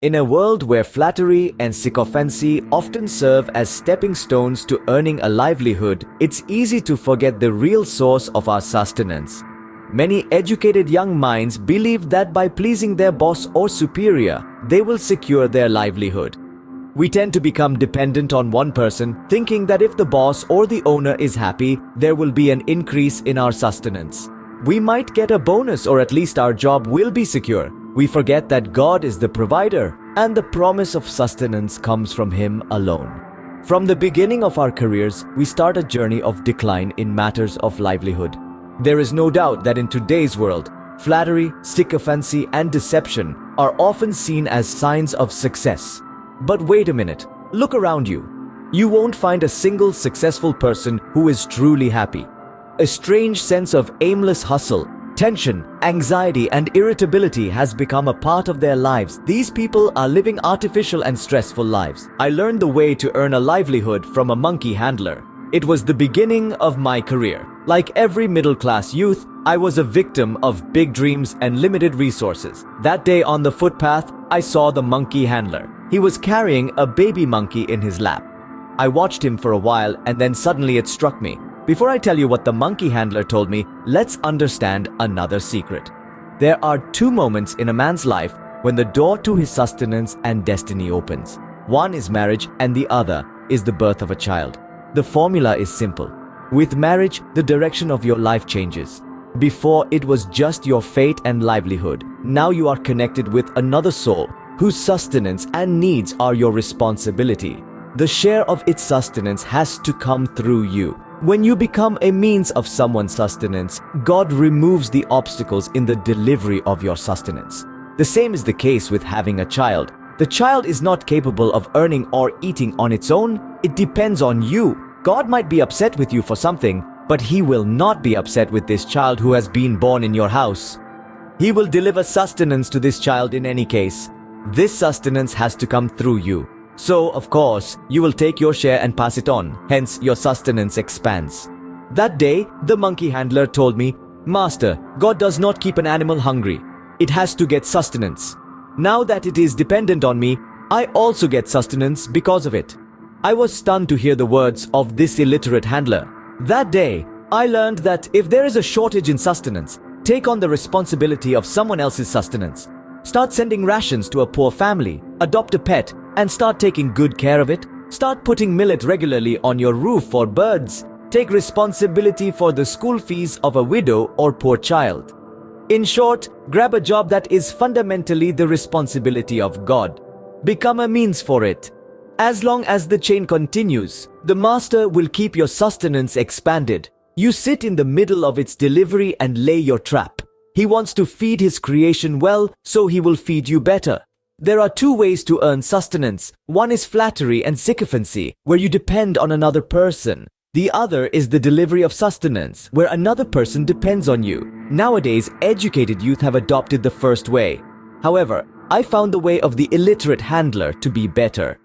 In a world where flattery and sycophancy often serve as stepping stones to earning a livelihood, it's easy to forget the real source of our sustenance. Many educated young minds believe that by pleasing their boss or superior, they will secure their livelihood. We tend to become dependent on one person, thinking that if the boss or the owner is happy, there will be an increase in our sustenance. We might get a bonus, or at least our job will be secure. We forget that God is the provider, and the promise of sustenance comes from Him alone. From the beginning of our careers, we start a journey of decline in matters of livelihood. There is no doubt that in today's world, flattery, sycophancy, and deception are often seen as signs of success. But wait a minute, look around you. You won't find a single successful person who is truly happy. A strange sense of aimless hustle, tension, anxiety, and irritability has become a part of their lives. These people are living artificial and stressful lives. I learned the way to earn a livelihood from a monkey handler. It was the beginning of my career. Like every middle-class youth, I was a victim of big dreams and limited resources. That day on the footpath, I saw the monkey handler. He was carrying a baby monkey in his lap. I watched him for a while, and then suddenly it struck me. Before I tell you what the monkey handler told me, let's understand another secret. There are two moments in a man's life when the door to his sustenance and destiny opens. One is marriage, and the other is the birth of a child. The formula is simple. With marriage, the direction of your life changes. Before, it was just your fate and livelihood. Now you are connected with another soul whose sustenance and needs are your responsibility. The share of its sustenance has to come through you. When you become a means of someone's sustenance, God removes the obstacles in the delivery of your sustenance. The same is the case with having a child. The child is not capable of earning or eating on its own. It depends on you. God might be upset with you for something, but He will not be upset with this child who has been born in your house. He will deliver sustenance to this child in any case. This sustenance has to come through you. So, of course, you will take your share and pass it on. Hence, your sustenance expands. That day, the monkey handler told me, "Master, God does not keep an animal hungry. It has to get sustenance. Now that it is dependent on me, I also get sustenance because of it." I was stunned to hear the words of this illiterate handler. That day, I learned that if there is a shortage in sustenance, take on the responsibility of someone else's sustenance. Start sending rations to a poor family, adopt a pet, and start taking good care of it. Start putting millet regularly on your roof for birds. Take responsibility for the school fees of a widow or poor child. In short, grab a job that is fundamentally the responsibility of God. Become a means for it. As long as the chain continues, the master will keep your sustenance expanded. You sit in the middle of its delivery and lay your trap. He wants to feed his creation well, so he will feed you better. There are two ways to earn sustenance. One is flattery and sycophancy, where you depend on another person. The other is the delivery of sustenance, where another person depends on you. Nowadays, educated youth have adopted the first way. However, I found the way of the illiterate handler to be better.